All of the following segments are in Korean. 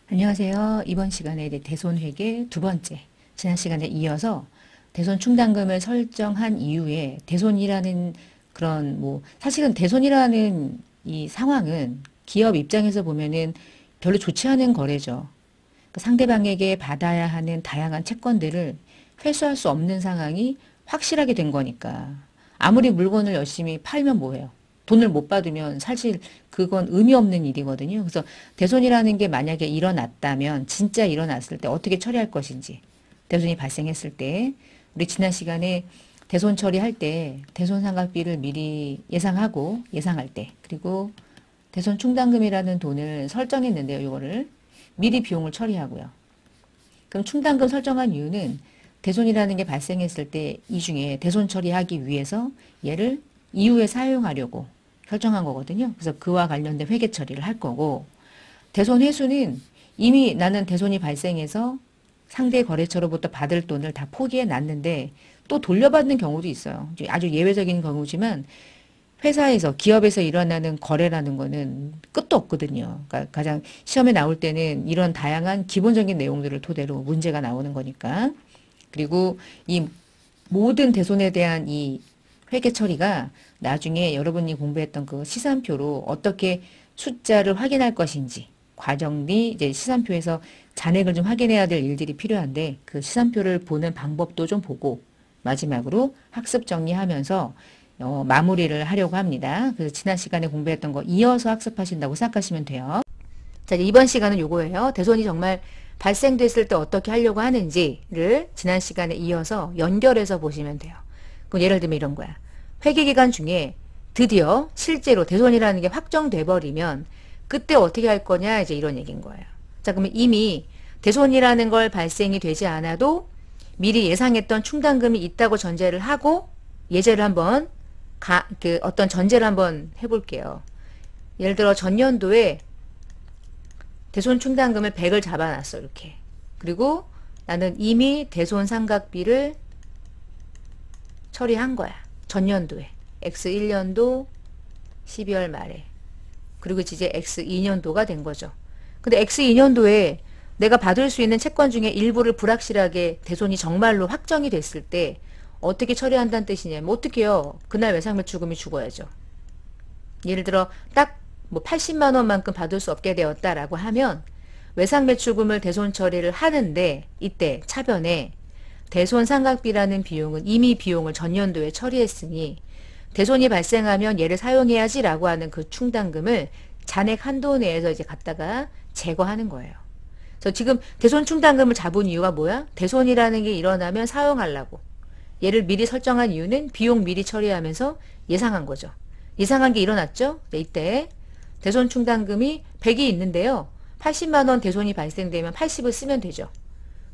안녕하세요. 이번 시간에 대손회계 두 번째, 지난 시간에 이어서 대손 충당금을 설정한 이후에 대손이라는 그런 사실은 대손이라는 이 상황은 기업 입장에서 보면은 별로 좋지 않은 거래죠. 그 상대방에게 받아야 하는 다양한 채권들을 회수할 수 없는 상황이 확실하게 된 거니까 아무리 물건을 열심히 팔면 뭐해요? 돈을 못 받으면 사실 그건 의미 없는 일이거든요. 그래서 대손이라는 게 만약에 일어났다면 진짜 일어났을 때 어떻게 처리할 것인지 대손이 발생했을 때 우리 지난 시간에 대손 처리할 때 대손 상각비를 미리 예상할 때 그리고 대손 충당금이라는 돈을 설정했는데요. 이거를 미리 비용을 처리하고요. 그럼 충당금 설정한 이유는 대손이라는 게 발생했을 때 이 중에 대손 처리하기 위해서 얘를 이후에 사용하려고 설정한 거거든요. 그래서 그와 관련된 회계 처리를 할 거고 대손 회수는 이미 나는 대손이 발생해서 상대 거래처로부터 받을 돈을 다 포기해 놨는데 또 돌려받는 경우도 있어요. 아주 예외적인 경우지만 회사에서 기업에서 일어나는 거래라는 거는 끝도 없거든요. 그러니까 가장 시험에 나올 때는 이런 다양한 기본적인 내용들을 토대로 문제가 나오는 거니까. 그리고 이 모든 대손에 대한 이 회계 처리가 나중에 여러분이 공부했던 그 시산표로 어떻게 숫자를 확인할 것인지 과정이 이제 시산표에서 잔액을 좀 확인해야 될 일들이 필요한데 그 시산표를 보는 방법도 좀 보고 마지막으로 학습 정리하면서 마무리를 하려고 합니다. 그래서 지난 시간에 공부했던 거 이어서 학습하신다고 생각하시면 돼요. 자, 이번 시간은 요거예요. 대손이 정말 발생됐을 때 어떻게 하려고 하는지를 지난 시간에 이어서 연결해서 보시면 돼요. 그럼 예를 들면 이런 거야. 회계기간 중에 드디어 실제로 대손이라는 게 확정돼 버리면 그때 어떻게 할 거냐 이제 이런 얘기인 거예요. 자, 그러면 이미 대손이라는 걸 발생이 되지 않아도 미리 예상했던 충당금이 있다고 전제를 하고 예제를 한번 어떤 전제를 한번 해볼게요. 예를 들어 전년도에 대손 충당금을 100을 잡아놨어 이렇게. 그리고 나는 이미 대손 상각비를 처리한 거야. 전년도에. X1년도 12월 말에. 그리고 이제 X2년도가 된 거죠. 근데 X2년도에 내가 받을 수 있는 채권 중에 일부를 불확실하게 대손이 정말로 확정이 됐을 때 어떻게 처리한다는 뜻이냐면 어떻게 해요? 그날 외상매출금이 죽어야죠. 예를 들어 딱 80만 원만큼 받을 수 없게 되었다라고 하면 외상매출금을 대손 처리를 하는데 이때 차변에 대손 상각비라는 비용은 이미 비용을 전년도에 처리했으니 대손이 발생하면 얘를 사용해야지 라고 하는 그 충당금을 잔액 한도 내에서 이제 갖다가 제거하는 거예요. 그래서 지금 대손 충당금을 잡은 이유가 뭐야? 대손이라는 게 일어나면 사용하려고. 얘를 미리 설정한 이유는 비용 미리 처리하면서 예상한 거죠. 예상한 게 일어났죠? 네, 이때 대손 충당금이 100이 있는데요. 80만 원 대손이 발생되면 80을 쓰면 되죠.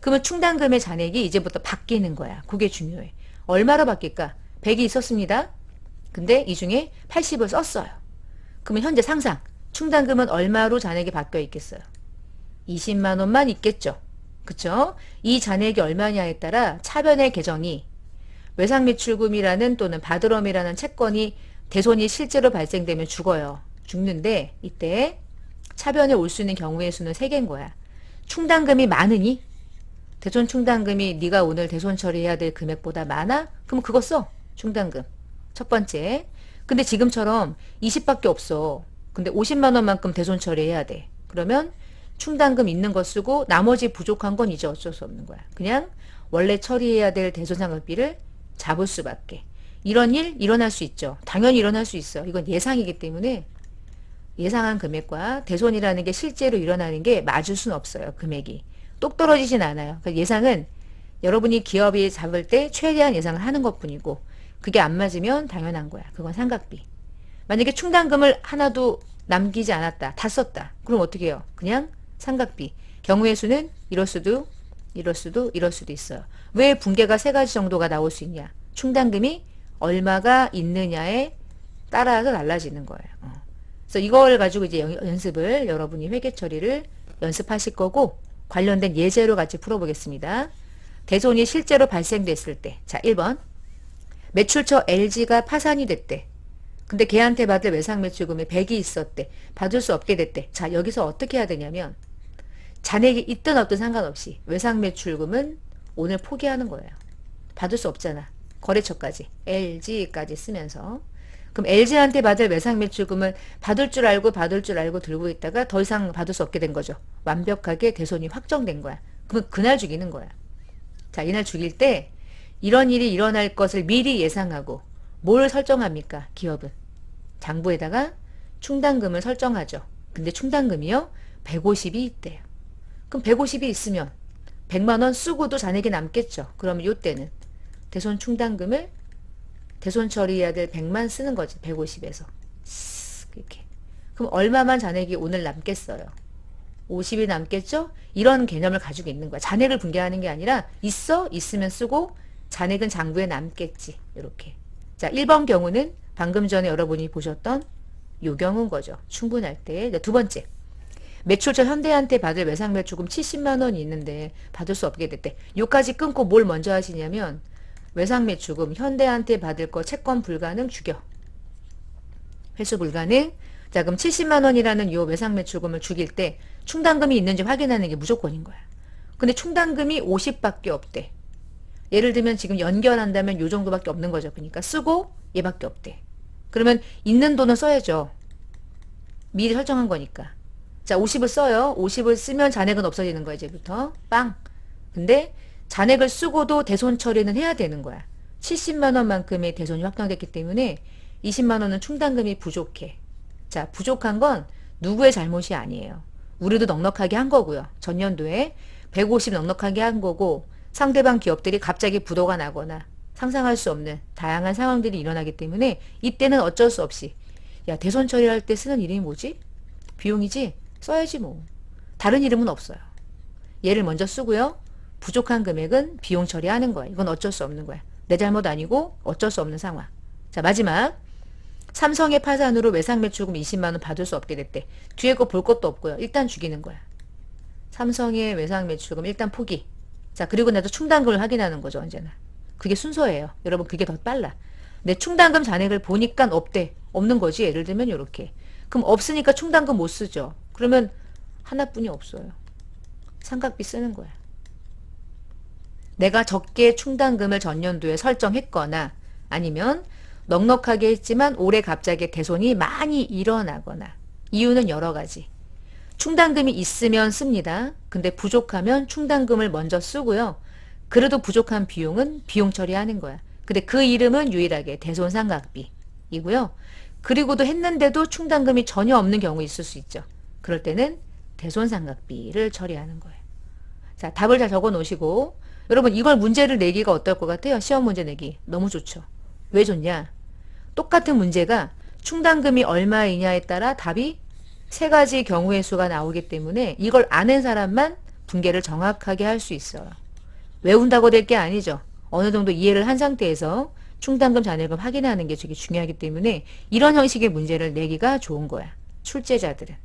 그러면 충당금의 잔액이 이제부터 바뀌는 거야. 그게 중요해. 얼마로 바뀔까? 100이 있었습니다. 근데 이 중에 80을 썼어요. 그러면 현재 상상 충당금은 얼마로 잔액이 바뀌어 있겠어요? 20만 원만 있겠죠. 그쵸? 이 잔액이 얼마냐에 따라 차변의 계정이 외상매출금이라는 또는 바드럼이라는 채권이 대손이 실제로 발생되면 죽어요. 죽는데 이때 차변에 올 수 있는 경우의 수는 3개인 거야. 충당금이 많으니 대손 충당금이 네가 오늘 대손 처리해야 될 금액보다 많아? 그럼 그거 써. 충당금. 첫 번째. 근데 지금처럼 20밖에 없어. 근데 50만 원만큼 대손 처리해야 돼. 그러면 충당금 있는 거 쓰고 나머지 부족한 건 이제 어쩔 수 없는 거야. 그냥 원래 처리해야 될 대손 상각비를 잡을 수밖에. 이런 일 일어날 수 있죠. 당연히 일어날 수 있어. 이건 예상이기 때문에 예상한 금액과 대손이라는 게 실제로 일어나는 게 맞을 수는 없어요. 금액이. 똑 떨어지진 않아요. 그러니까 예상은 여러분이 기업이 잡을 때 최대한 예상을 하는 것뿐이고 그게 안 맞으면 당연한 거야. 그건 상각비. 만약에 충당금을 하나도 남기지 않았다. 다 썼다. 그럼 어떻게 해요? 그냥 상각비. 경우의 수는 이럴 수도 있어요. 왜 붕괴가 3가지 정도가 나올 수 있냐? 충당금이 얼마가 있느냐에 따라서 달라지는 거예요. 그래서 이걸 가지고 이제 연습을 여러분이 회계 처리를 연습하실 거고 관련된 예제로 같이 풀어보겠습니다. 대손이 실제로 발생됐을 때, 자 1번 매출처 LG가 파산이 됐대. 근데 걔한테 받을 외상매출금이 100이 있었대. 받을 수 없게 됐대. 자 여기서 어떻게 해야 되냐면 잔액이 있든 없든 상관없이 외상 매출금은 오늘 포기하는 거예요. 받을 수 없잖아. 거래처까지 LG까지 쓰면서. 그럼 LG한테 받을 외상 매출금은 받을 줄 알고 들고 있다가 더 이상 받을 수 없게 된 거죠. 완벽하게 대손이 확정된 거야. 그러면 그날 죽이는 거야. 자, 이날 죽일 때 이런 일이 일어날 것을 미리 예상하고 뭘 설정합니까? 기업은 장부에다가 충당금을 설정하죠. 근데 충당금이요 150이 있대요. 그럼 150이 있으면 100만 원 쓰고도 잔액이 남겠죠. 그러면 이때는 대손 충당금을 대손 처리해야 될 100만 쓰는 거지. 150에서 이렇게. 그럼 얼마만 잔액이 오늘 남겠어요? 50이 남겠죠? 이런 개념을 가지고 있는 거야. 잔액을 분개하는 게 아니라 있으면 쓰고 잔액은 장부에 남겠지. 이렇게. 자, 1번 경우는 방금 전에 여러분이 보셨던 요 경우인 거죠. 충분할 때. 두 번째. 매출처 현대한테 받을 외상 매출금 70만 원이 있는데 받을 수 없게 됐대. 요까지 끊고 뭘 먼저 하시냐면 외상 매출금 현대한테 받을 거 채권 불가능 죽여. 회수 불가능. 자, 그럼 70만 원이라는 요 외상 매출금을 죽일 때 충당금이 있는지 확인하는 게 무조건인 거야. 근데 충당금이 50밖에 없대. 예를 들면 지금 연결한다면 요 정도밖에 없는 거죠. 그러니까 쓰고 얘밖에 없대. 그러면 있는 돈은 써야죠. 미리 설정한 거니까. 자, 50을 써요. 50을 쓰면 잔액은 없어지는 거야, 이제부터. 빵. 근데 잔액을 쓰고도 대손 처리는 해야 되는 거야. 70만 원만큼의 대손이 확정됐기 때문에 20만 원은 충당금이 부족해. 자, 부족한 건 누구의 잘못이 아니에요. 우리도 넉넉하게 한 거고요. 전년도에 150 넉넉하게 한 거고 상대방 기업들이 갑자기 부도가 나거나 상상할 수 없는 다양한 상황들이 일어나기 때문에 이때는 어쩔 수 없이 야, 대손 처리할 때 쓰는 이름이 뭐지? 비용이지? 써야지 뭐. 다른 이름은 없어요. 얘를 먼저 쓰고요. 부족한 금액은 비용 처리하는 거야. 이건 어쩔 수 없는 거야. 내 잘못 아니고 어쩔 수 없는 상황. 자, 마지막. 삼성의 파산으로 외상 매출금 20만 원 받을 수 없게 됐대. 뒤에 거 볼 것도 없고요. 일단 죽이는 거야. 삼성의 외상 매출금 일단 포기. 자, 그리고 나도 충당금을 확인하는 거죠. 언제나. 그게 순서예요. 여러분 그게 더 빨라. 내 충당금 잔액을 보니까 없대. 없는 거지. 예를 들면 이렇게. 그럼 없으니까 충당금 못 쓰죠. 그러면 하나뿐이 없어요. 삼각비 쓰는 거야. 내가 적게 충당금을 전년도에 설정했거나 아니면 넉넉하게 했지만 올해 갑자기 대손이 많이 일어나거나 이유는 여러 가지. 충당금이 있으면 씁니다. 근데 부족하면 충당금을 먼저 쓰고요. 그래도 부족한 비용은 비용 처리하는 거야. 근데 그 이름은 유일하게 대손삼각비이고요. 그리고도 했는데도 충당금이 전혀 없는 경우 있을 수 있죠. 그럴 때는 대손삼각비를 처리하는 거예요. 자, 답을 잘 적어 놓으시고 여러분 이걸 문제를 내기가 어떨 것 같아요? 시험 문제 내기. 너무 좋죠. 왜 좋냐? 똑같은 문제가 충당금이 얼마이냐에 따라 답이 세 가지 경우의 수가 나오기 때문에 이걸 아는 사람만 분계를 정확하게 할 수 있어요. 외운다고 될 게 아니죠. 어느 정도 이해를 한 상태에서 충당금 잔액을 확인하는 게 되게 중요하기 때문에 이런 형식의 문제를 내기가 좋은 거야. 출제자들은.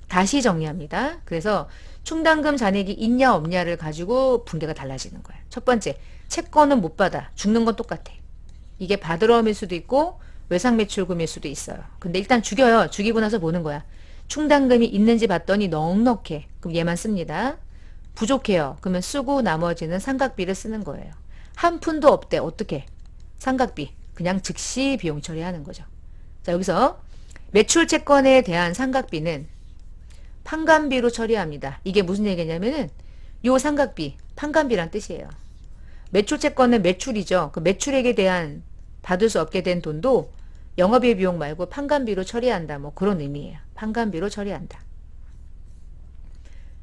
다시 정리합니다. 그래서 충당금 잔액이 있냐 없냐를 가지고 분계가 달라지는 거야. 첫 번째, 채권은 못 받아. 죽는 건 똑같아. 이게 받으러움일 수도 있고 외상 매출금일 수도 있어요. 근데 일단 죽여요. 죽이고 나서 보는 거야. 충당금이 있는지 봤더니 넉넉해. 그럼 얘만 씁니다. 부족해요. 그러면 쓰고 나머지는 삼각비를 쓰는 거예요. 한 푼도 없대. 어떻게? 삼각비. 그냥 즉시 비용 처리하는 거죠. 자, 여기서 매출 채권에 대한 삼각비는 판관비로 처리합니다. 이게 무슨 얘기냐면은 요 삼각비, 판관비란 뜻이에요. 매출 채권은 매출이죠. 그 매출액에 대한 받을 수 없게 된 돈도 영업의 비용 말고 판관비로 처리한다. 뭐 그런 의미예요. 판관비로 처리한다.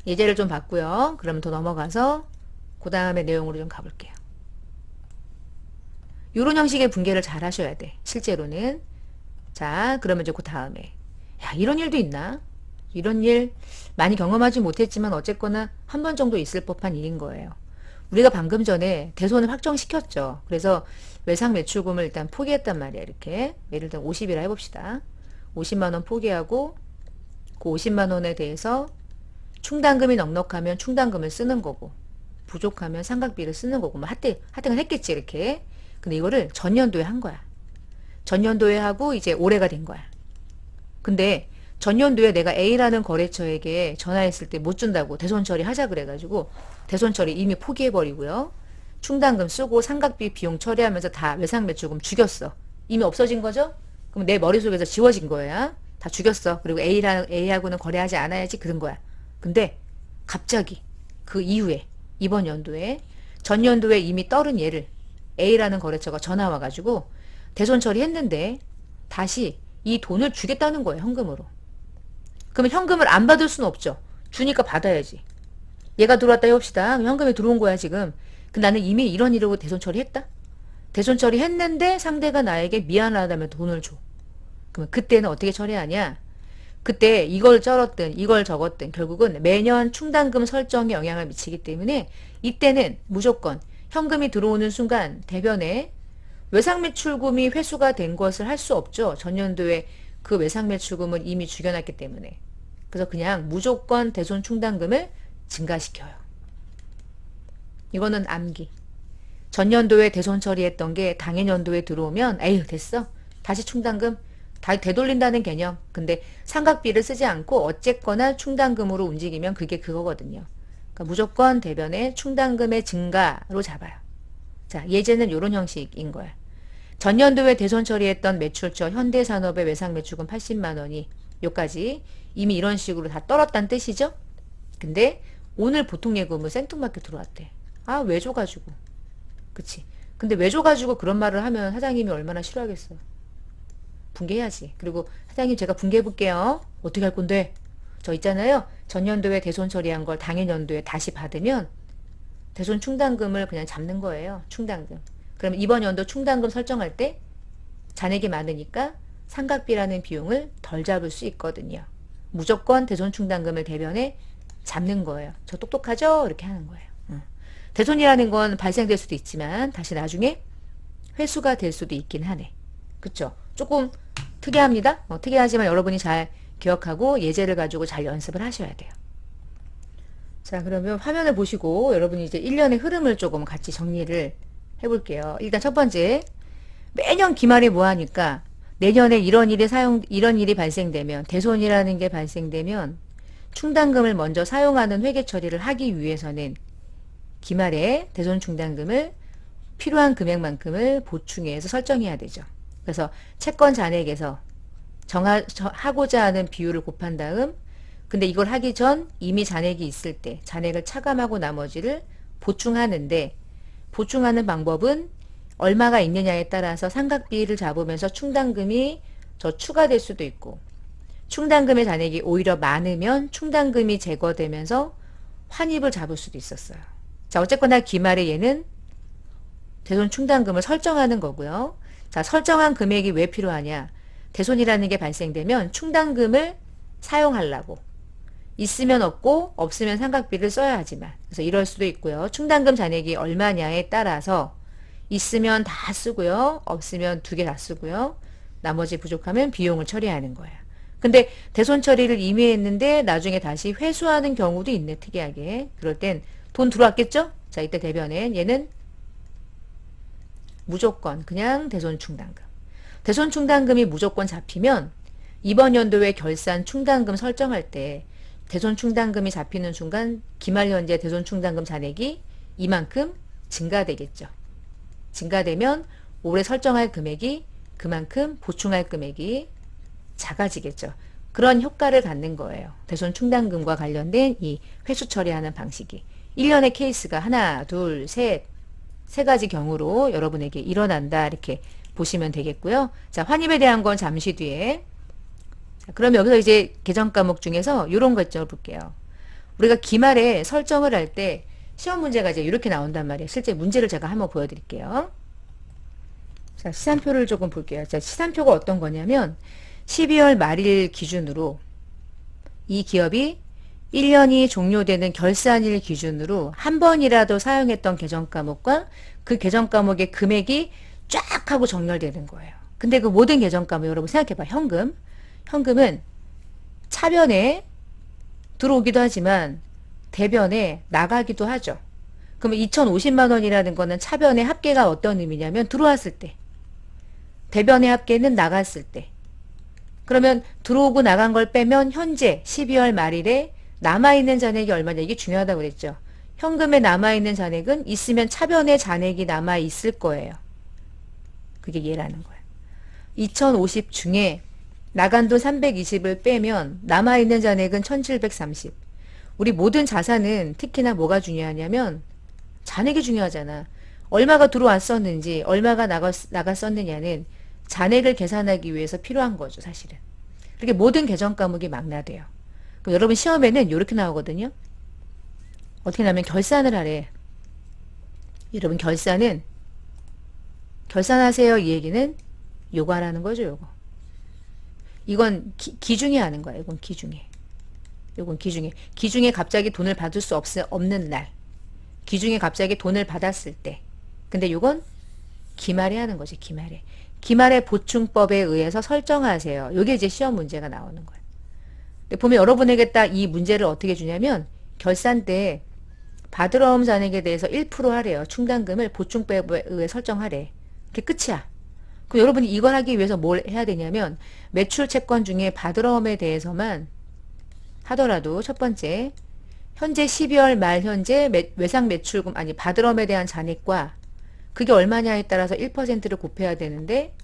예제를 좀 봤고요. 그럼 더 넘어가서 그 다음에 내용으로 좀 가볼게요. 이런 형식의 분계를 잘 하셔야 돼. 실제로는. 자, 그러면 이제 그 다음에 야, 이런 일도 있나? 이런 일 많이 경험하지 못했지만 어쨌거나 한 번 정도 있을 법한 일인 거예요. 우리가 방금 전에 대손을 확정시켰죠. 그래서 외상 매출금을 일단 포기했단 말이야. 이렇게 예를 들어 50이라 해봅시다. 50만 원 포기하고 그 50만 원에 대해서 충당금이 넉넉하면 충당금을 쓰는 거고 부족하면 삼각비를 쓰는 거고 뭐 하여튼 했겠지 이렇게. 근데 이거를 전년도에 한 거야. 전년도에 하고 이제 올해가 된 거야. 근데 전년도에 내가 A라는 거래처에게 전화했을 때 못 준다고 대손 처리하자 그래가지고 대손 처리 이미 포기해버리고요. 충당금 쓰고 상각비 비용 처리하면서 다 외상매출금 죽였어. 이미 없어진 거죠? 그럼 내 머릿속에서 지워진 거야. 다 죽였어. 그리고 A하고는 거래하지 않아야지 그런 거야. 근데 갑자기 그 이후에 이번 연도에 전년도에 이미 떨은 얘를 A라는 거래처가 전화 와가지고 대손 처리했는데 다시 이 돈을 주겠다는 거예요. 현금으로. 그러면 현금을 안 받을 수는 없죠. 주니까 받아야지. 얘가 들어왔다 해봅시다. 현금이 들어온 거야 지금. 나는 이미 이런 이러고 대손 처리했다. 대손 처리했는데 상대가 나에게 미안하다면 돈을 줘. 그러면 그때는 어떻게 처리하냐. 그때 이걸 쩔었든 이걸 적었든 결국은 매년 충당금 설정에 영향을 미치기 때문에 이때는 무조건 현금이 들어오는 순간 대변에 외상매출금이 회수가 된 것을 할 수 없죠. 전년도에 그 외상매출금은 이미 죽여놨기 때문에. 그래서 그냥 무조건 대손 충당금을 증가시켜요. 이거는 암기. 전년도에 대손 처리했던 게 당해년도에 들어오면 에휴 됐어. 다시 충당금 다 되돌린다는 개념. 근데 상각비를 쓰지 않고 어쨌거나 충당금으로 움직이면 그게 그거거든요. 그러니까 무조건 대변에 충당금의 증가로 잡아요. 자, 예제는 이런 형식인 거야. 전년도에 대손 처리했던 매출처 현대산업의 외상매출금 80만 원이 요까지 이미 이런 식으로 다 떨었다는 뜻이죠. 근데 오늘 보통 예금은 생뚱맞게 들어왔대. 아, 왜 줘가지고. 그치. 근데 왜 줘가지고 그런 말을 하면 사장님이 얼마나 싫어하겠어. 붕괴해야지. 그리고 사장님 제가 붕괴해볼게요. 어떻게 할 건데? 저 있잖아요. 전년도에 대손 처리한 걸 당해년도에 다시 받으면 대손 충당금을 그냥 잡는 거예요. 충당금. 그럼 이번 연도 충당금 설정할 때 잔액이 많으니까 상각비라는 비용을 덜 잡을 수 있거든요. 무조건 대손 충당금을 대변에 잡는 거예요. 저 똑똑하죠? 이렇게 하는 거예요. 대손이라는 건 발생될 수도 있지만 다시 나중에 회수가 될 수도 있긴 하네. 그쵸? 조금 특이합니다. 특이하지만 여러분이 잘 기억하고 예제를 가지고 잘 연습을 하셔야 돼요. 자, 그러면 화면을 보시고 여러분이 이제 1년의 흐름을 조금 같이 정리를 해볼게요. 일단 첫 번째, 매년 기말에 뭐 하니까 내년에 이런 일이 발생되면, 대손이라는 게 발생되면 충당금을 먼저 사용하는 회계 처리를 하기 위해서는 기말에 대손 충당금을 필요한 금액만큼을 보충해서 설정해야 되죠. 그래서 채권 잔액에서 하고자 하는 비율을 곱한 다음, 근데 이걸 하기 전 이미 잔액이 있을 때 잔액을 차감하고 나머지를 보충하는데, 보충하는 방법은 얼마가 있느냐에 따라서 상각비를 잡으면서 충당금이 추가될 수도 있고, 충당금의 잔액이 오히려 많으면 충당금이 제거되면서 환입을 잡을 수도 있었어요. 자, 어쨌거나 기말에 얘는 대손 충당금을 설정하는 거고요. 자, 설정한 금액이 왜 필요하냐. 대손이라는 게 발생되면 충당금을 사용하려고. 있으면 없고 없으면 상각비를 써야 하지만. 그래서 이럴 수도 있고요. 충당금 잔액이 얼마냐에 따라서 있으면 다 쓰고요. 없으면 2개 다 쓰고요. 나머지 부족하면 비용을 처리하는 거예요. 근데 대손 처리를 이미 했는데 나중에 다시 회수하는 경우도 있네. 특이하게. 그럴 땐 돈 들어왔겠죠? 자, 이때 대변에 얘는 무조건 그냥 대손 충당금. 대손 충당금이 무조건 잡히면 이번 연도에 결산 충당금 설정할 때 대손 충당금이 잡히는 순간 기말 현재 대손 충당금 잔액이 이만큼 증가되겠죠. 증가되면 올해 설정할 금액이 그만큼 보충할 금액이 작아지겠죠. 그런 효과를 갖는 거예요. 대손 충당금과 관련된 이 회수 처리하는 방식이. 1년의 케이스가 하나, 둘, 셋, 세 가지 경우로 여러분에게 일어난다. 이렇게 보시면 되겠고요. 자, 환입에 대한 건 잠시 뒤에. 자, 그럼 여기서 이제 계정 과목 중에서 이런 거 있죠. 볼게요. 우리가 기말에 설정을 할 때 시험 문제가 이제 이렇게 나온단 말이에요. 실제 문제를 제가 한번 보여드릴게요. 자, 시산표를 조금 볼게요. 자, 시산표가 어떤 거냐면 12월 말일 기준으로 이 기업이 1년이 종료되는 결산일 기준으로 한 번이라도 사용했던 계정 과목과 그 계정 과목의 금액이 쫙 하고 정렬되는 거예요. 근데 그 모든 계정 과목 여러분 생각해봐. 현금은 차변에 들어오기도 하지만 대변에 나가기도 하죠. 그러면 2,050만 원이라는 거는 차변의 합계가 어떤 의미냐면 들어왔을 때, 대변의 합계는 나갔을 때. 그러면 들어오고 나간 걸 빼면 현재 12월 말일에 남아있는 잔액이 얼마냐. 이게 중요하다고 그랬죠. 현금에 남아있는 잔액은 있으면 차변의 잔액이 남아있을 거예요. 그게 얘라는 거예요. 2050 중에 나간 돈 320을 빼면 남아있는 잔액은 1730. 우리 모든 자산은 특히나 뭐가 중요하냐면 잔액이 중요하잖아. 얼마가 들어왔었는지 얼마가 나갔었느냐는 잔액을 계산하기 위해서 필요한 거죠, 사실은. 그렇게 모든 계정 과목이 망라돼요. 그럼 여러분 시험에는 이렇게 나오거든요. 어떻게 나면 결산을 하래. 여러분 결산하세요. 이 얘기는 요거 하라는 거죠, 요거. 이건 기중에 하는 거야. 이건 기중에. 요건 기중에. 기중에 갑자기 돈을 받을 수 없는 날. 기중에 갑자기 돈을 받았을 때. 근데 요건 기말에 하는 거지, 기말에. 기말의 보충법에 의해서 설정하세요. 요게 이제 시험 문제가 나오는 거예요. 근데 보면 여러분에게 딱 이 문제를 어떻게 주냐면 결산 때 받으러옴 잔액에 대해서 1% 하래요. 충당금을 보충법에 의해 설정하래. 그게 끝이야. 그럼 여러분이 이걸 하기 위해서 뭘 해야 되냐면 매출 채권 중에 받으러옴에 대해서만 하더라도 첫 번째 현재 12월 말 현재 외상 매출금 아니 받으러옴에 대한 잔액과 그게 얼마냐에 따라서 1%를 곱해야 되는데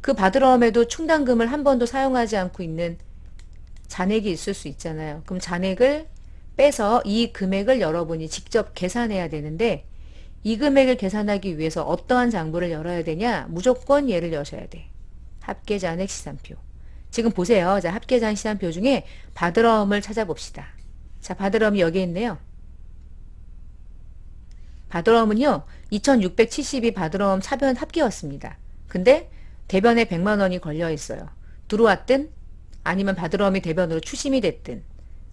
그 받으러옴에도 충당금을 한 번도 사용하지 않고 있는 잔액이 있을 수 있잖아요. 그럼 잔액을 빼서 이 금액을 여러분이 직접 계산해야 되는데 이 금액을 계산하기 위해서 어떠한 장부를 열어야 되냐? 무조건 얘를 여셔야 돼. 합계잔액 시산표. 지금 보세요. 자, 합계잔액 시산표 중에 받으러옴을 찾아봅시다. 자, 받으러옴이 여기 있네요. 받으러옴은요. 2670이 받으러옴 차변 합계였습니다. 근데 대변에 100만 원이 걸려 있어요. 들어왔든 아니면 받으러옴이 대변으로 추심이 됐든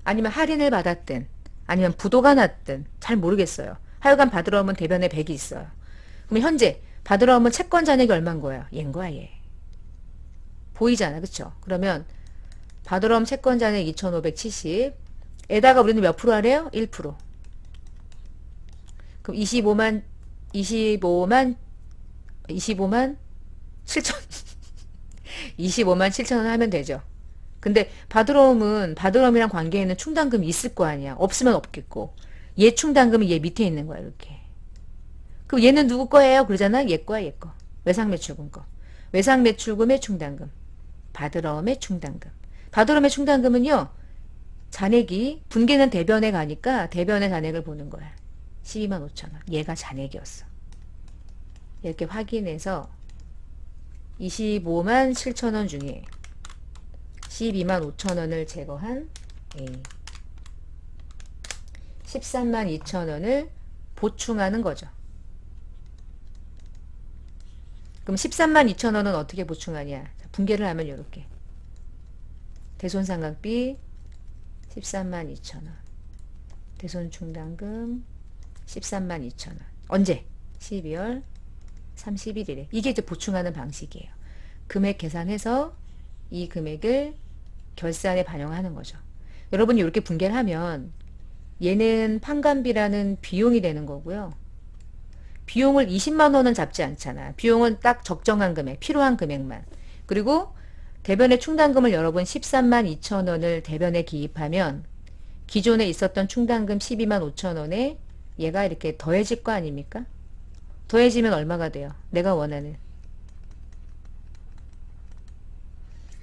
아니면 할인을 받았든 아니면 부도가 났든 잘 모르겠어요. 하여간 받으러옴은 대변에 100이 있어요. 그럼 현재 받으러옴은 채권 잔액이 얼마인 거예요? 얘인 거야, 얘. 보이잖아, 그쵸? 그러면 받으러옴 채권 잔액 2570 에다가 우리는 몇 프로 하래요? 1%. 그럼 25만 7천 25만 7천 원 하면 되죠. 근데 받으러옴은 받으러옴이랑 관계에는 충당금이 있을 거 아니야. 없으면 없겠고. 얘 충당금이 얘 밑에 있는 거야, 이렇게. 그럼 얘는 누구 거예요? 그러잖아. 얘 거야, 얘 거. 외상매출금 거. 외상매출금의 충당금. 받으러옴의 충당금. 받으러옴의 충당금은요. 잔액이 분계는 대변에 가니까 대변의 잔액을 보는 거야. 12만 5천 원. 얘가 잔액이었어. 이렇게 확인해서 25만 7천 원 중에 12만 5천 원을 제거한 A. 13만 2천 원을 보충하는 거죠. 그럼 13만 2천 원은 어떻게 보충하냐? 분계를 하면 이렇게. 대손상각비 13만 2천 원. 대손충당금 13만 2천 원. 언제? 12월 31일에. 이게 이제 보충하는 방식이에요. 금액 계산해서 이 금액을 결산에 반영하는 거죠. 여러분이 이렇게 분계를 하면 얘는 판관비라는 비용이 되는 거고요. 비용을 20만 원은 잡지 않잖아. 비용은 딱 적정한 금액, 필요한 금액만. 그리고 대변의 충당금을 여러분 13만 2천 원을 대변에 기입하면 기존에 있었던 충당금 12만 5천 원에 얘가 이렇게 더해질 거 아닙니까? 더해지면 얼마가 돼요? 내가 원하는.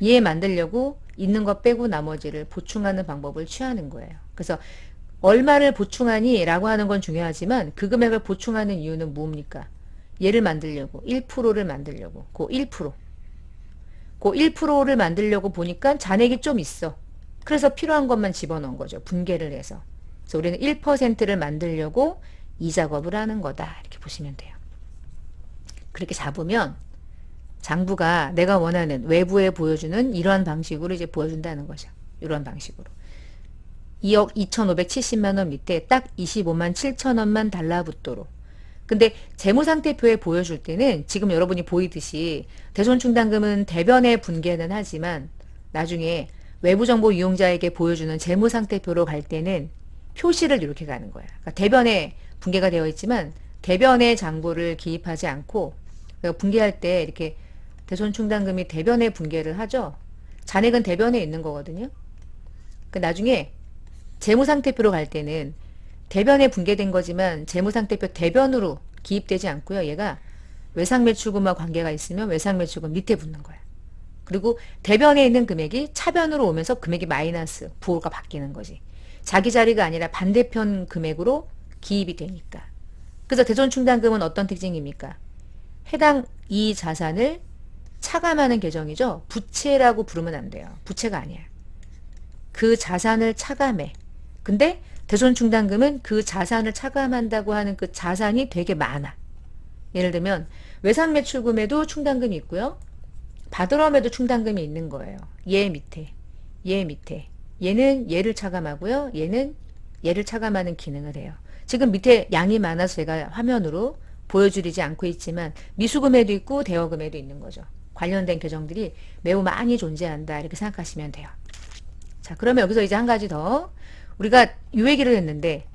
얘 만들려고 있는 거 빼고 나머지를 보충하는 방법을 취하는 거예요. 그래서 얼마를 보충하니? 라고 하는 건 중요하지만 그 금액을 보충하는 이유는 뭡니까? 얘를 만들려고 1%를 만들려고 그 1%. 그 1%를 만들려고 보니까 잔액이 좀 있어. 그래서 필요한 것만 집어넣은 거죠. 분계를 해서. 그래서 우리는 1%를 만들려고 이 작업을 하는 거다. 이렇게 보시면 돼요. 그렇게 잡으면 장부가 내가 원하는 외부에 보여주는 이러한 방식으로 이제 보여준다는 거죠. 이런 방식으로. 2억 2,570만 원 밑에 딱 25만 7천 원만 달라붙도록. 근데 재무상태표에 보여줄 때는 지금 여러분이 보이듯이 대손충당금은 대변에 분계는 하지만 나중에 외부정보 이용자에게 보여주는 재무상태표로 갈 때는 표시를 이렇게 가는 거야. 그러니까 대변에 분계가 되어 있지만 대변의 장부를 기입하지 않고 분계할 때 이렇게 대손충당금이 대변에 분계를 하죠. 잔액은 대변에 있는 거거든요. 그 나중에 재무상태표로 갈 때는 대변에 분계된 거지만 재무상태표 대변으로 기입되지 않고요. 얘가 외상매출금과 관계가 있으면 외상매출금 밑에 붙는 거야. 그리고 대변에 있는 금액이 차변으로 오면서 금액이 마이너스 부호가 바뀌는 거지. 자기 자리가 아니라 반대편 금액으로 기입이 되니까. 그래서 대손충당금은 어떤 특징입니까? 해당 이 자산을 차감하는 계정이죠. 부채라고 부르면 안 돼요. 부채가 아니야. 그 자산을 차감해. 근데 대손충당금은 그 자산을 차감한다고 하는 그 자산이 되게 많아. 예를 들면 외상매출금에도 충당금이 있고요. 바드럼에도 충당금이 있는 거예요. 얘 밑에, 얘 밑에. 얘는 얘를 차감하고요. 얘는 얘를 차감하는 기능을 해요. 지금 밑에 양이 많아서 제가 화면으로 보여드리지 않고 있지만 미수금에도 있고 대여금에도 있는 거죠. 관련된 계정들이 매우 많이 존재한다 이렇게 생각하시면 돼요. 자, 그러면 여기서 이제 한 가지 더 우리가 요 얘기를 했는데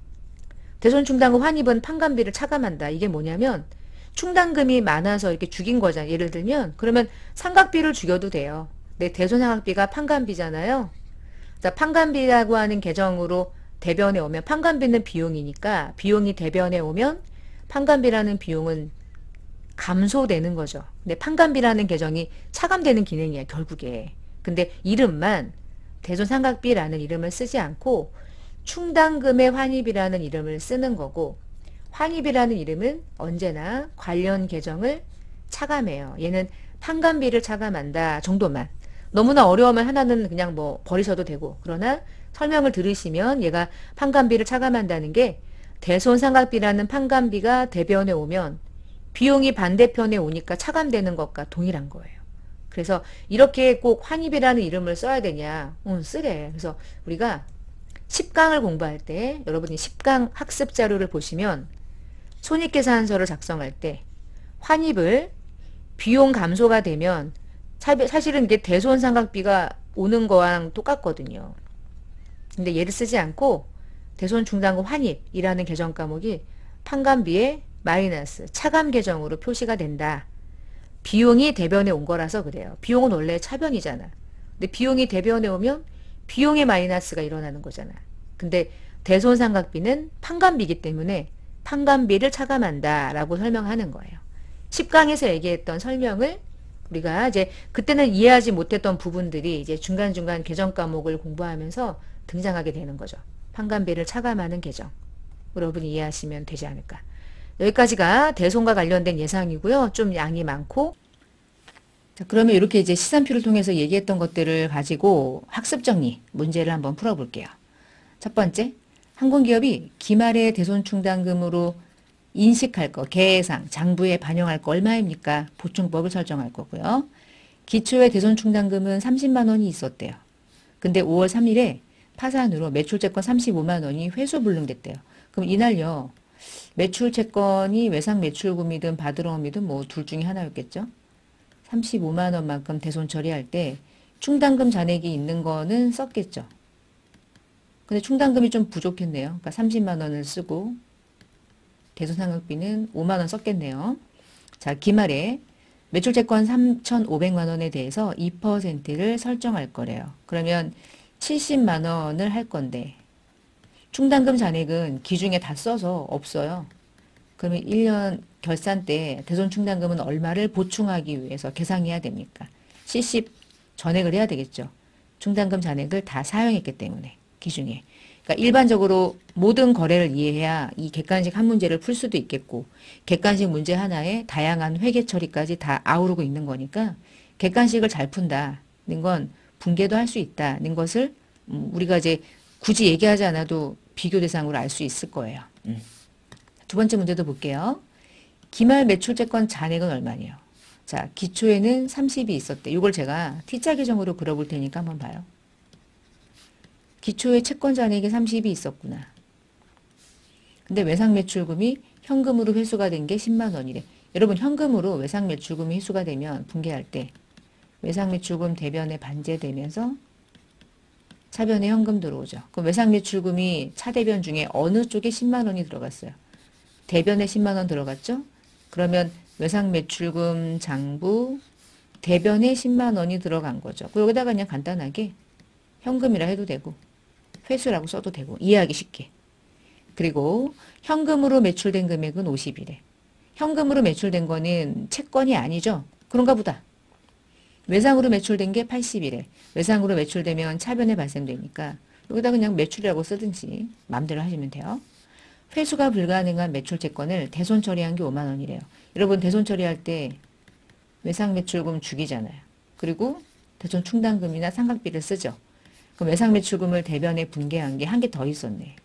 대손충당금 환입은 판관비를 차감한다. 이게 뭐냐면 충당금이 많아서 이렇게 죽인 거잖아요. 예를 들면 그러면 상각비를 죽여도 돼요. 내 대손상각비가 판관비잖아요. 자, 판관비라고 하는 계정으로 대변에 오면 판관비는 비용이니까 비용이 대변에 오면 판관비라는 비용은 감소되는 거죠. 근데 판관비라는 계정이 차감되는 기능이에요. 결국에. 근데 이름만 대손상각비라는 이름을 쓰지 않고 충당금의 환입이라는 이름을 쓰는 거고 환입이라는 이름은 언제나 관련 계정을 차감해요. 얘는 판관비를 차감한다 정도만. 너무나 어려우면 하나는 그냥 뭐 버리셔도 되고 그러나 설명을 들으시면 얘가 판관비를 차감한다는 게 대손상각비라는 판관비가 대변에 오면 비용이 반대편에 오니까 차감되는 것과 동일한 거예요. 그래서 이렇게 꼭 환입이라는 이름을 써야 되냐? 쓰래. 그래서 우리가 10강을 공부할 때 여러분이 10강 학습 자료를 보시면 손익계산서를 작성할 때 환입을 비용 감소가 되면 사실은 이게 대손상각비가 오는 거랑 똑같거든요. 근데 얘를 쓰지 않고 대손충당금 환입이라는 계정 과목이 판관비의 마이너스 차감 계정으로 표시가 된다. 비용이 대변에 온 거라서 그래요. 비용은 원래 차변이잖아. 근데 비용이 대변에 오면 비용의 마이너스가 일어나는 거잖아. 근데 대손상각비는 판관비이기 때문에 판관비를 차감한다 라고 설명하는 거예요. 10강에서 얘기했던 설명을 우리가 이제 그때는 이해하지 못했던 부분들이 이제 중간중간 계정 과목을 공부하면서 등장하게 되는 거죠. 판관비를 차감하는 계정. 여러분이 이해하시면 되지 않을까. 여기까지가 대손과 관련된 예상이고요. 좀 양이 많고. 자, 그러면 이렇게 이제 시산표를 통해서 얘기했던 것들을 가지고 학습 정리 문제를 한번 풀어볼게요. 첫 번째, 항공기업이 기말의 대손충당금으로 인식할 거, 계상, 장부에 반영할 거 얼마입니까? 보충법을 설정할 거고요. 기초의 대손충당금은 30만 원이 있었대요. 근데 5월 3일에 파산으로 매출채권 35만 원이 회수 불능됐대요. 그럼 이날요. 매출채권이 외상매출금이든 바드럼이든 뭐 둘 중에 하나였겠죠. 35만 원만큼 대손 처리할 때 충당금 잔액이 있는 거는 썼겠죠. 근데 충당금이 좀 부족했네요. 그러니까 30만 원을 쓰고 대손상각비는 5만 원 썼겠네요. 자, 기말에 매출채권 3,500만 원에 대해서 2%를 설정할 거래요. 그러면 70만 원을 할 건데 충당금 잔액은 기중에 다 써서 없어요. 그러면 1년 결산 때 대손충당금은 얼마를 보충하기 위해서 계상해야 됩니까? 70 전액을 해야 되겠죠. 충당금 잔액을 다 사용했기 때문에 기준에. 그러니까 일반적으로 모든 거래를 이해해야 이 객관식 한 문제를 풀 수도 있겠고 객관식 문제 하나에 다양한 회계 처리까지 다 아우르고 있는 거니까 객관식을 잘 푼다는 건 분계도 할 수 있다는 것을 우리가 이제 굳이 얘기하지 않아도 비교 대상으로 알 수 있을 거예요. 두 번째 문제도 볼게요. 기말 매출채권 잔액은 얼마냐? 자, 기초에는 30이 있었대. 이걸 제가 T자 계정으로 그려볼 테니까 한번 봐요. 기초에 채권 잔액이 30이 있었구나. 근데 외상매출금이 현금으로 회수가 된 게 10만 원이래. 여러분 현금으로 외상매출금이 회수가 되면 분계할 때 외상매출금 대변에 반제되면서 차변에 현금 들어오죠. 그럼 외상매출금이 차대변 중에 어느 쪽에 10만 원이 들어갔어요? 대변에 10만 원 들어갔죠? 그러면 외상매출금 장부 대변에 10만 원이 들어간 거죠. 그리고 여기다가 그냥 간단하게 현금이라 해도 되고 회수라고 써도 되고 이해하기 쉽게. 그리고 현금으로 매출된 금액은 50이래. 현금으로 매출된 거는 채권이 아니죠. 그런가 보다. 외상으로 매출된 게 80이래. 외상으로 매출되면 차변에 발생되니까 여기다 그냥 매출이라고 쓰든지 마음대로 하시면 돼요. 회수가 불가능한 매출 채권을 대손 처리한 게 5만 원이래요. 여러분 대손 처리할 때 외상 매출금 죽이잖아요. 그리고 대손 충당금이나 상각비를 쓰죠. 그럼 외상 매출금을 대변에 분개한 게 한 개 더 있었네.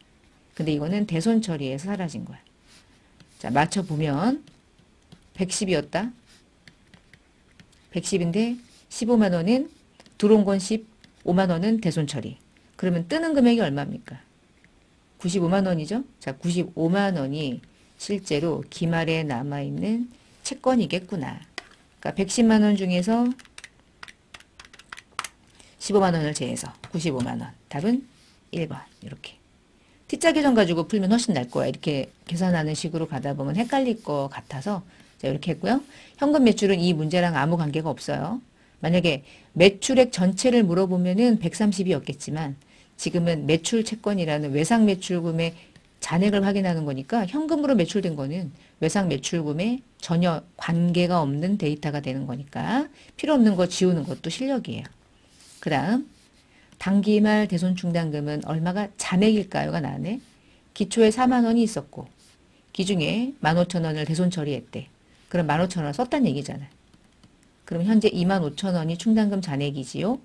근데 이거는 대손 처리에서 사라진 거야. 자, 맞춰보면 110이었다. 110인데 15만 원은 들어온 건 15만 원은 대손 처리. 그러면 뜨는 금액이 얼마입니까? 95만 원이죠. 자, 95만 원이 실제로 기말에 남아있는 채권이겠구나. 그러니까 110만 원 중에서 15만 원을 제해서 95만 원. 답은 1번. 이렇게. T자 계정 가지고 풀면 훨씬 날 거야. 이렇게 계산하는 식으로 가다 보면 헷갈릴 것 같아서 자, 이렇게 했고요. 현금 매출은 이 문제랑 아무 관계가 없어요. 만약에 매출액 전체를 물어보면은 130이었겠지만 지금은 매출 채권이라는 외상 매출금의 잔액을 확인하는 거니까 현금으로 매출된 거는 외상 매출금에 전혀 관계가 없는 데이터가 되는 거니까 필요 없는 거 지우는 것도 실력이에요. 그 다음 단기말 대손충당금은 얼마가 잔액일까요가 나네. 기초에 4만 원이 있었고 기중에 15,000원을 대손 처리했대. 그럼 15,000원 썼단 얘기잖아. 그럼 현재 25,000원이 충당금 잔액이지요.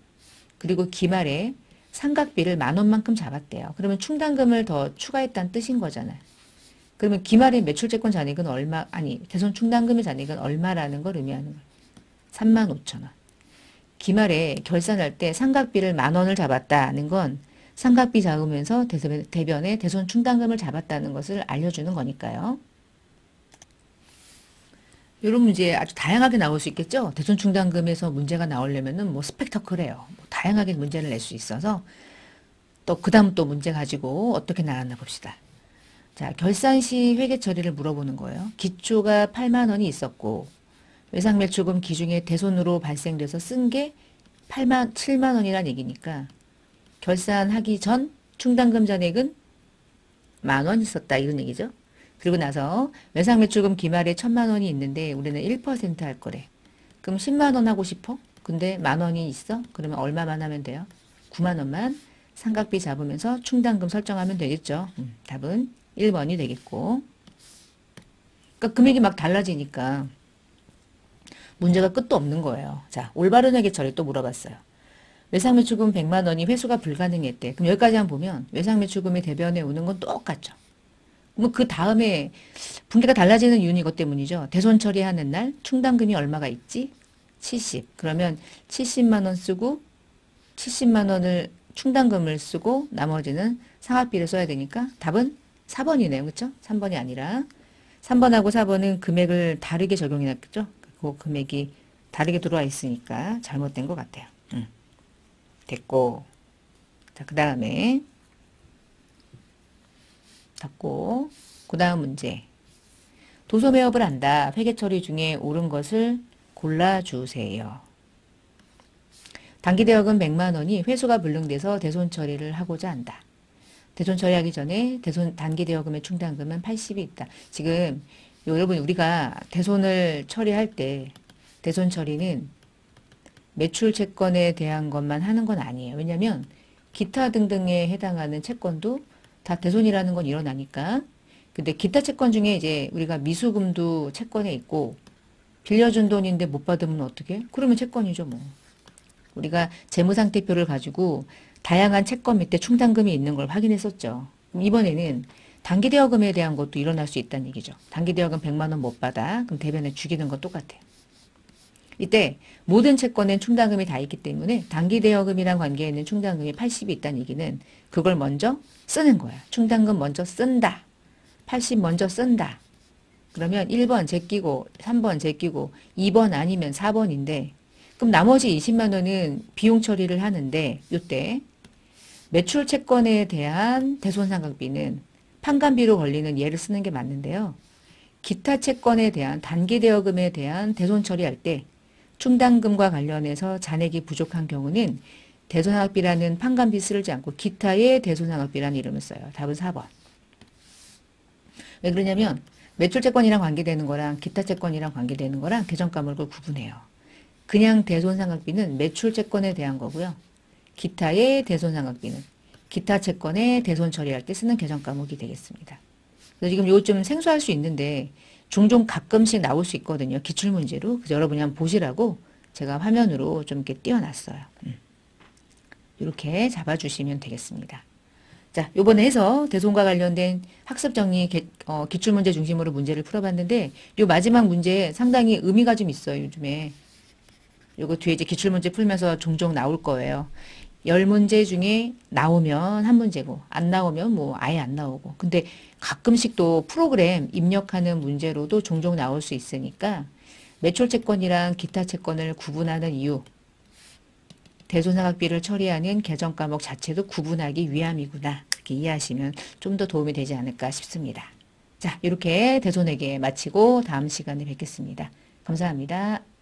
그리고 기말에 상각비를 10,000원만큼 잡았대요. 그러면 충당금을 더 추가했다는 뜻인 거잖아요. 그러면 기말의 매출채권 잔액은 얼마, 아니 대손 충당금의 잔액은 얼마라는 걸 의미하는 거예요. 35,000원. 기말에 결산할 때 상각비를 10,000원을 잡았다는 건 상각비 잡으면서 대변에 대손 충당금을 잡았다는 것을 알려주는 거니까요. 이런 문제 아주 다양하게 나올 수 있겠죠. 대손 충당금에서 문제가 나오려면은 뭐 스펙터클해요. 뭐 다양하게 문제를 낼 수 있어서 또 그다음 또 문제 가지고 어떻게 나왔나 봅시다. 자, 결산 시 회계 처리를 물어보는 거예요. 기초가 8만 원이 있었고 외상매출금 기중에 대손으로 발생돼서 쓴 게 7만 원이란 얘기니까 결산하기 전 충당금 잔액은 10,000원 있었다 이런 얘기죠. 그리고 나서 외상매출금 기말에 1,000만 원이 있는데 우리는 1% 할 거래. 그럼 10만 원 하고 싶어? 근데 10,000원이 있어? 그러면 얼마만 하면 돼요? 9만 원만 상각비 잡으면서 충당금 설정하면 되겠죠. 답은 1번이 되겠고. 그러니까 금액이 막 달라지니까 문제가 끝도 없는 거예요. 자, 올바른 회계 처리 또 물어봤어요. 외상매출금 100만 원이 회수가 불가능했대. 그럼 여기까지 한번 보면 외상매출금이 대변에 오는 건 똑같죠. 뭐 그 다음에 분계가 달라지는 이유는 이것 때문이죠. 대손 처리하는 날 충당금이 얼마가 있지? 70. 그러면 70만 원 쓰고 70만 원을 충당금을 쓰고 나머지는 상각비를 써야 되니까 답은 4번이네요. 그렇죠? 3번이 아니라 3번하고 4번은 금액을 다르게 적용해놨겠죠? 그 금액이 다르게 들어와 있으니까 잘못된 것 같아요. 됐고 자, 그 다음에 닫고 그 다음 문제 도소 매업을 한다. 회계 처리 중에 옳은 것을 골라주세요. 단기대여금 100만 원이 회수가 불능돼서 대손 처리를 하고자 한다. 대손 처리하기 전에 단기대여금의 충당금은 80이 있다. 지금 여러분 우리가 대손을 처리할 때 대손 처리는 매출 채권에 대한 것만 하는 건 아니에요. 왜냐하면 기타 등등에 해당하는 채권도 다 대손이라는 건 일어나니까. 근데 기타 채권 중에 이제 우리가 미수금도 채권에 있고 빌려준 돈인데 못 받으면 어떻게? 그러면 채권이죠 뭐. 우리가 재무상태표를 가지고 다양한 채권 밑에 충당금이 있는 걸 확인했었죠. 그럼 이번에는 단기대여금에 대한 것도 일어날 수 있다는 얘기죠. 단기대여금 100만 원 못 받아. 그럼 대변에 죽이는 건 똑같아요. 이때 모든 채권엔 충당금이 다 있기 때문에 단기대여금이랑 관계에 있는 충당금이 80이 있다는 얘기는 그걸 먼저 쓰는 거야. 충당금 먼저 쓴다. 80 먼저 쓴다. 그러면 1번 제끼고 3번 제끼고 2번 아니면 4번인데 그럼 나머지 20만 원은 비용 처리를 하는데 이때 매출 채권에 대한 대손상각비는 판관비로 걸리는 예를 쓰는 게 맞는데요. 기타 채권에 대한 단기대여금에 대한 대손 처리할 때 충당금과 관련해서 잔액이 부족한 경우는 대손상각비라는 판관비 쓰지 않고 기타의 대손상각비라는 이름을 써요. 답은 4번. 왜 그러냐면 매출채권이랑 관계되는 거랑 기타채권이랑 관계되는 거랑 계정과목을 구분해요. 그냥 대손상각비는 매출채권에 대한 거고요. 기타의 대손상각비는 기타채권의 대손 처리할 때 쓰는 계정과목이 되겠습니다. 그래서 지금 이거 좀 생소할 수 있는데 종종 가끔씩 나올 수 있거든요. 기출문제로. 그래서 여러분이 한번 보시라고 제가 화면으로 좀 이렇게 띄워놨어요. 이렇게 잡아주시면 되겠습니다. 자, 요번에 해서 대손과 관련된 학습정리 기출문제 중심으로 문제를 풀어봤는데 요 마지막 문제 상당히 의미가 좀 있어요. 요즘에. 요거 뒤에 이제 기출문제 풀면서 종종 나올 거예요. 10문제 중에 나오면 한 문제고 안 나오면 뭐 아예 안 나오고. 근데 가끔씩 또 프로그램 입력하는 문제로도 종종 나올 수 있으니까 매출채권이랑 기타채권을 구분하는 이유, 대손상각비를 처리하는 계정과목 자체도 구분하기 위함이구나. 이렇게 이해하시면 좀 더 도움이 되지 않을까 싶습니다. 자, 이렇게 대손회계 마치고 다음 시간에 뵙겠습니다. 감사합니다.